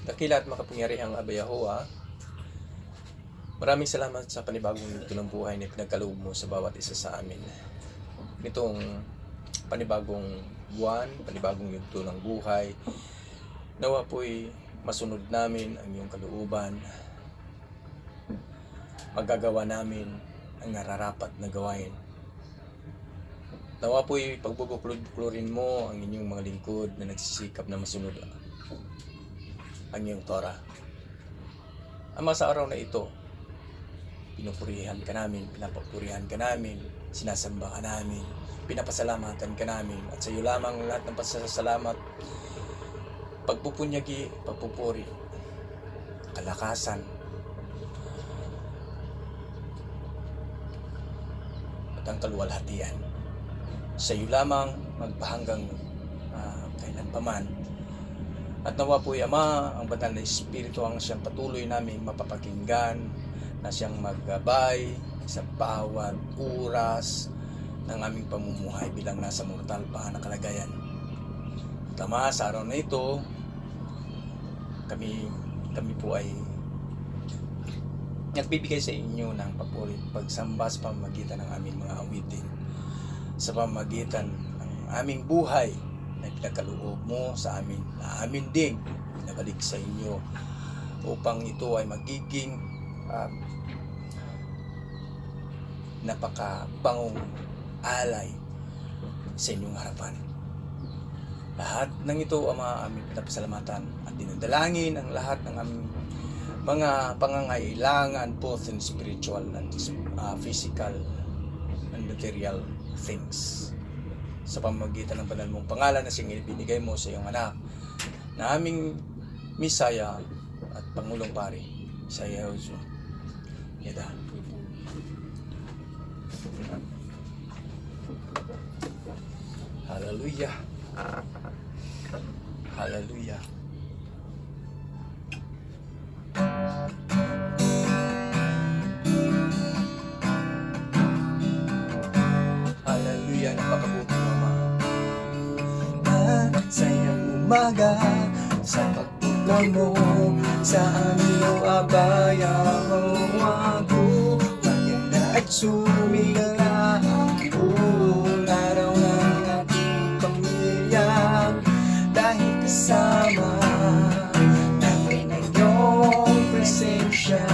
Dakila at makapangyarihang Aba Yahuwah, maraming salamat sa panibagong yugto ng buhay na pinagkaloob mo sa bawat isa sa amin. Nitong panibagong buwan, panibagong yugto ng buhay, nawa po'y masunod namin ang iyong kalooban. Magagawa namin ang nararapat na gawain. Nawa po'y pagbubuklod-buklorin mo ang inyong mga lingkod na nagsisikap na masunod ang iyong Torah. Ama, sa araw na ito, pinupurihan ka namin, pinapapurihan ka namin, sinasamba ka namin, pinapasalamatan ka namin, at sa iyo lamang lahat ng pasasalamat, pagpupunyagi, pagpupuri, kalakasan, at ang kaluwalhatian. Sa iyo lamang magpahanggang kailanpaman. At nawa po'y Ama, ang banal na Espiritu ang siyang patuloy naming mapapakinggan, na siyang maggabay sa bawat oras ng aming pamumuhay bilang nasa mortal pa na kalagayan. At Ama, sa araw na ito, kami po ay nagbibigay sa inyo ng papuri, pagsamba sa pamamagitan ng aming mga awitin, sa pamamagitan ng aming buhay na pinagkaloob mo sa amin, na amin ding pinabalik sa inyo, upang ito ay magiging napakabangong alay sa inyong harapan. Lahat ng ito, Ama, aming pinapasalamatan at dinadalangin ang lahat ng aming mga pangangailangan, both in spiritual and physical and material things, sa pamamagitan ng banal mong pangalan na siyang ibinigay mo sa iyong anak na aming Misaya at Pangulong Pari, sa Yehoshua. Yada. Hallelujah. Hallelujah. Hallelujah. Napakabuti mo, Ama. Sayang umaga sa pagpunta mo sa aming Aba Yahuwah ko. Maganda at sumigala ang buong araw ng ating pamilya, dahil kasama namin ang iyong presensya.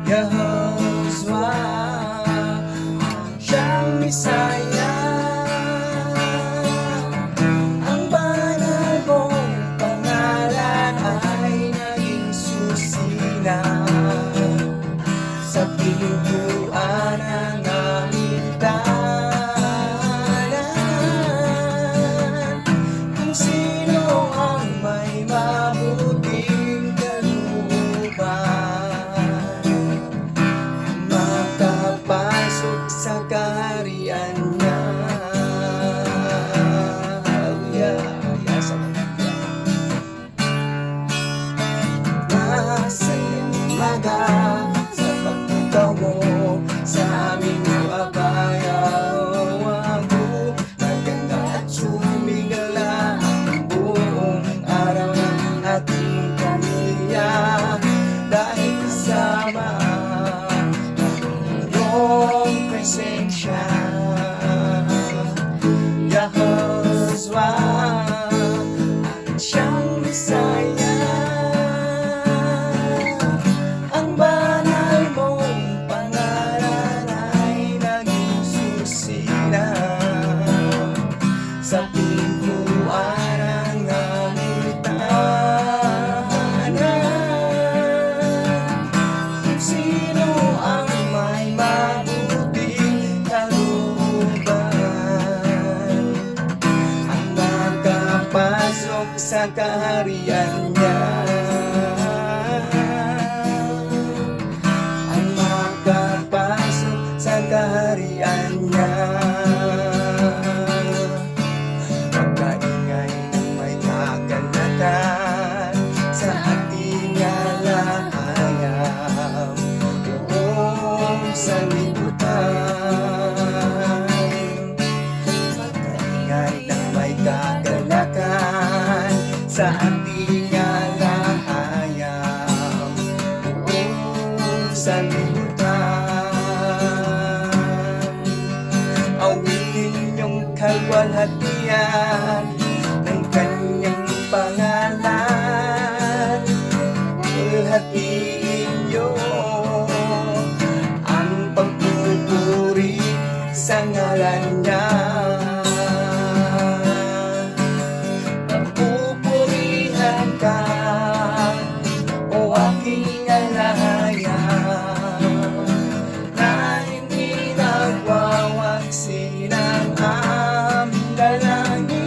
Yahuwah, siyang Misaya, sa pintuan ng aming sa kaharian niya. Ang makapasok sa kaharian niya. Pagkaingay ng may kagalakan sa ating alahayam, buong sanlibutan. Pagkaingay ng may kagalakan sa ating alahayam, buong sanlibutan. Awitin niyong kalwalhatian ng kanyang pangalan. Ulhatiin niyo ang pagpupuri sa ngalan niya. Pagpupurihan ka, o aking alahayam, na hindi nagwawaksi ng aming dalangin,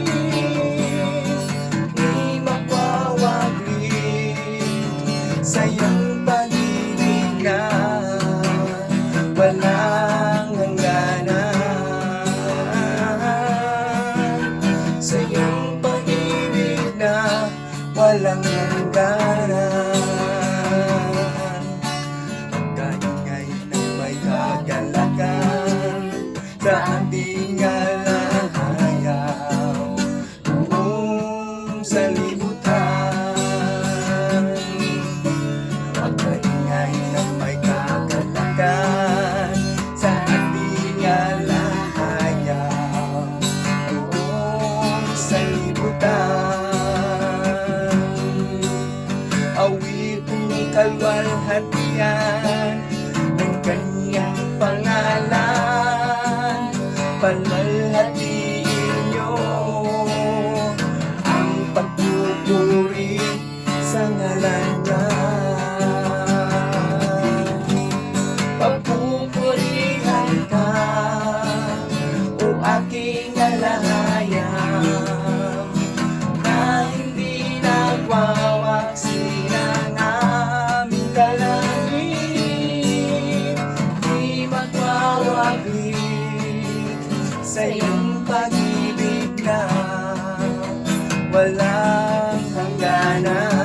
di magwawaglit sa iyong pag-ibig na walang hangganan. Sa iyong pag-ibig na walang hangganan. Pagkaingay ng may kagalakan sa ating alahayam, buong sanlibutan. Pagkaingay ng may kagalakan sa ating alahayam, buong sanlibutan. Awitin ng kalwalhatian ng kanyang pangalan. Palwalhatiin niyo ang pagpupuri sa ngalan niya. Pagpupurihan ka, o aking alahayam, na hindi nagwawaksi ng aming dalangin, di magwawaglit sa iyong pag-ibig na walang hangganan.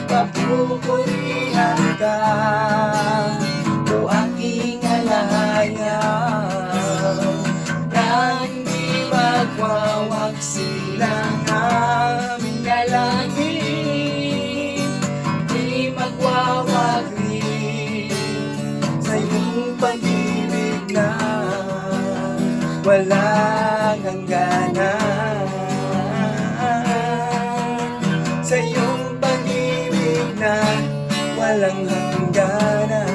Pagpupurihan ka, o aking alahayam, na hindi magwawaksi ng aming dalangin, di magwawaglit sa iyong pag-ibig na walang hangganan. Sa iyong pag-ibig na walang hangganan.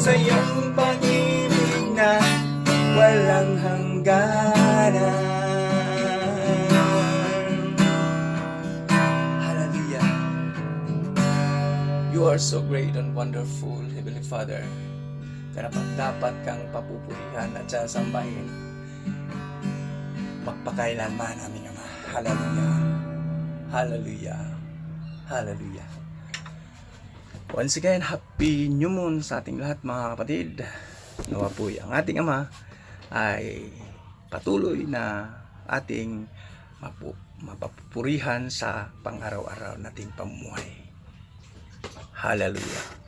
Sa iyong pag-ibig na walang hangganan. Hallelujah. You are so great and wonderful, Heavenly Father. Karapat dapat kang papupurihan at sasambahin magpakailanman, aming Ama. Hallelujah. Hallelujah. Hallelujah. Once again, happy new moon sa ating lahat, mga kapatid. Nawa po ang ating Ama ay patuloy na ating mapapurihan sa pang-araw-araw nating pamumuhay. Hallelujah.